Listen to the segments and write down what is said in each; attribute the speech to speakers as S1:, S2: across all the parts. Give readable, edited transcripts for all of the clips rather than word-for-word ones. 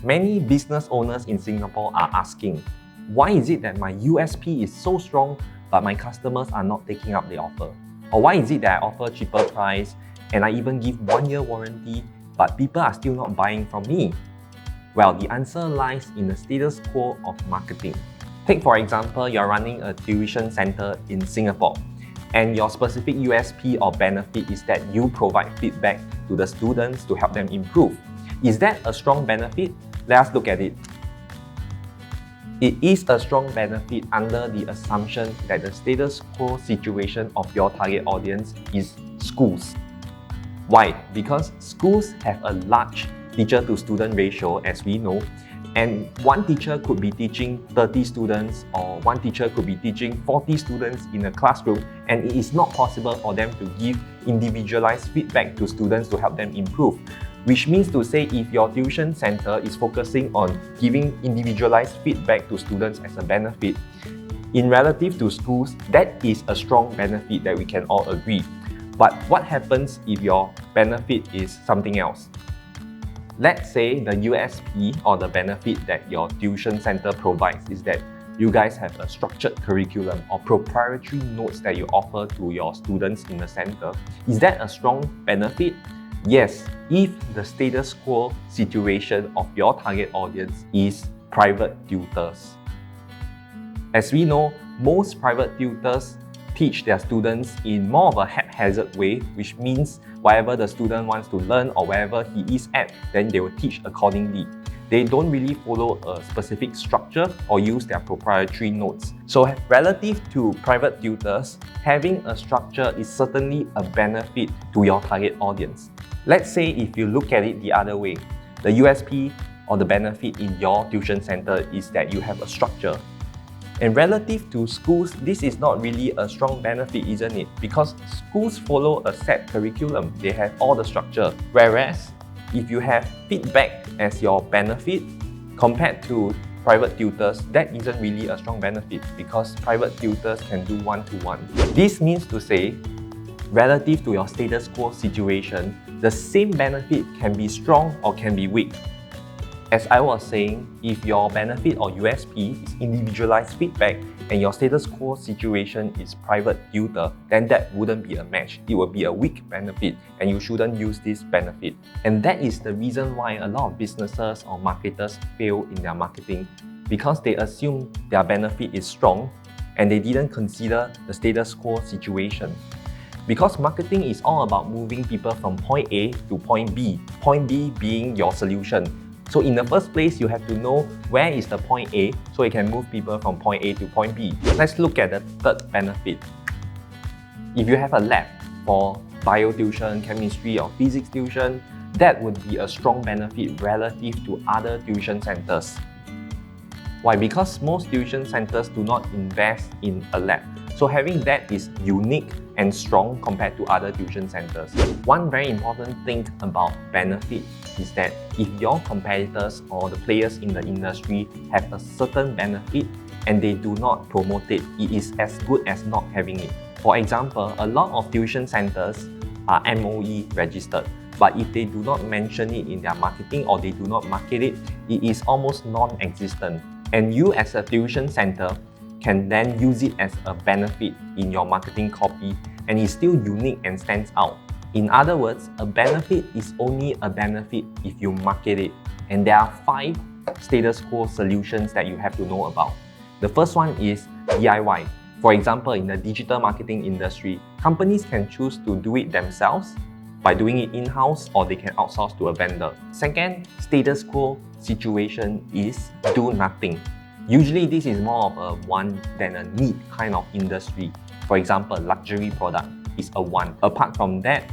S1: Many business owners in Singapore are asking, why is it that my USP is so strong but my customers are not taking up the offer? Or why is it that I offer cheaper price and I even give 1-year warranty but people are still not buying from me? Well, the answer lies in the status quo of marketing. Take for example, you're running a tuition center in Singapore and your specific USP or benefit is that you provide feedback to the students to help them improve. Is that a strong benefit? Let us look at it. It is a strong benefit under the assumption that the status quo situation of your target audience is schools. Why? Because schools have a large teacher-to-student ratio, as we know, and one teacher could be teaching 30 students or one teacher could be teaching 40 students in a classroom, and it is not possible for them to give individualized feedback to students to help them improve. Which means to say, if your tuition center is focusing on giving individualized feedback to students as a benefit, in relative to schools, that is a strong benefit that we can all agree. But what happens if your benefit is something else? Let's say the USP or the benefit that your tuition center provides is that you guys have a structured curriculum or proprietary notes that you offer to your students in the center. Is that a strong benefit? Yes, if the status quo situation of your target audience is private tutors. As we know, most private tutors teach their students in more of a haphazard way, which means whatever the student wants to learn or wherever he is at, then they will teach accordingly. They don't really follow a specific structure or use their proprietary notes. So relative to private tutors, having a structure is certainly a benefit to your target audience. Let's say if you look at it the other way, the USP or the benefit in your tuition center is that you have a structure. And relative to schools, this is not really a strong benefit, isn't it? Because schools follow a set curriculum, they have all the structure. Whereas, if you have feedback as your benefit, compared to private tutors, that isn't really a strong benefit because private tutors can do one-to-one. This means to say, relative to your status quo situation, the same benefit can be strong or can be weak. As I was saying, if your benefit or USP is individualized feedback and your status quo situation is private tutor, then that wouldn't be a match. It would be a weak benefit and you shouldn't use this benefit. And that is the reason why a lot of businesses or marketers fail in their marketing, because they assume their benefit is strong and they didn't consider the status quo situation. Because marketing is all about moving people from point A to point B being your solution. So in the first place, you have to know where is the point A so you can move people from point A to point B. Let's look at the third benefit. If you have a lab for bio tuition, chemistry or physics tuition, that would be a strong benefit relative to other tuition centers. Why? Because most tuition centers do not invest in a lab. So having that is unique and strong compared to other tuition centers. One very important thing about benefit is that if your competitors or the players in the industry have a certain benefit and they do not promote it, it is as good as not having it. For example, a lot of tuition centers are MOE registered, but if they do not mention it in their marketing or they do not market it, it is almost non-existent. And you as a tuition center can then use it as a benefit in your marketing copy and it's still unique and stands out. In other words, a benefit is only a benefit if you market it. And there are 5 status quo solutions that you have to know about. The first one is DIY. For example, in the digital marketing industry, companies can choose to do it themselves by doing it in-house or they can outsource to a vendor. Second status quo situation is do nothing. Usually this is more of a want than a need kind of industry. For example, luxury product is a want. Apart from that,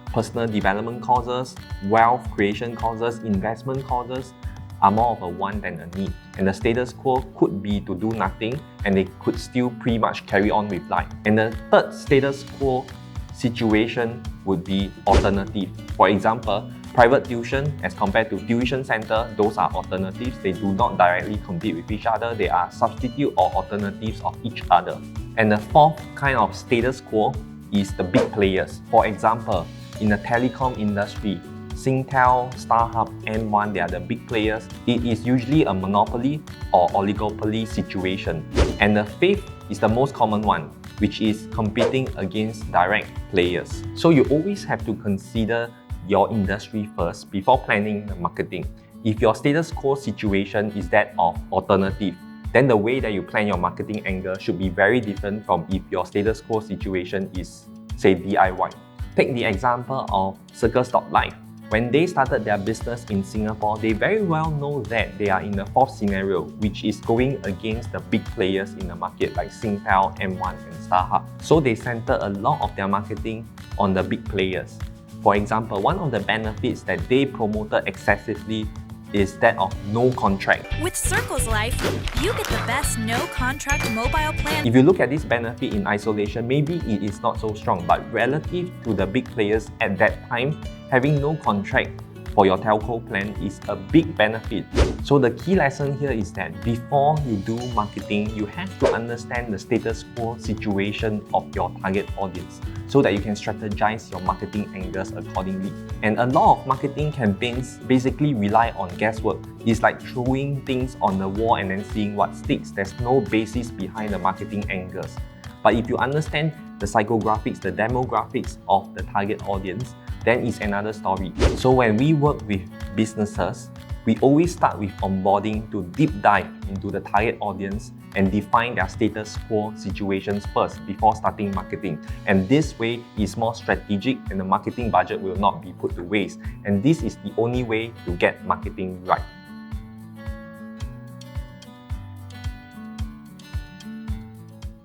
S1: personal development courses, wealth creation courses, investment courses are more of a want than a need. And the status quo could be to do nothing and they could still pretty much carry on with life. And the third status quo situation would be alternative. For example, private tuition as compared to tuition center, those are alternatives. They do not directly compete with each other. They are substitute or alternatives of each other. And the fourth kind of status quo is the big players. For example, in the telecom industry, Singtel, StarHub, M1, they are the big players. It is usually a monopoly or oligopoly situation. And the fifth is the most common one, which is competing against direct players. So you always have to consider your industry first before planning the marketing. If your status quo situation is that of alternative, then the way that you plan your marketing angle should be very different from if your status quo situation is, say, DIY. Take the example of Circle.Life. When they started their business in Singapore, they very well know that they are in the fourth scenario, which is going against the big players in the market like Singtel, M1, and StarHub. So they center a lot of their marketing on the big players. For example, one of the benefits that they promoted excessively is that of no contract.
S2: With Circle's Life, you get the best no-contract mobile plan.
S1: If you look at this benefit in isolation, maybe it is not so strong, but relative to the big players at that time, having no contract for your telco plan is a big benefit. So the key lesson here is that before you do marketing, you have to understand the status quo situation of your target audience so that you can strategize your marketing angles accordingly. And a lot of marketing campaigns basically rely on guesswork. It's like throwing things on the wall and then seeing what sticks. There's no basis behind the marketing angles. But if you understand the psychographics, the demographics of the target audience, then it's another story. So when we work with businesses, we always start with onboarding to deep dive into the target audience and define their status quo situations first before starting marketing. And this way is more strategic and the marketing budget will not be put to waste. And this is the only way to get marketing right.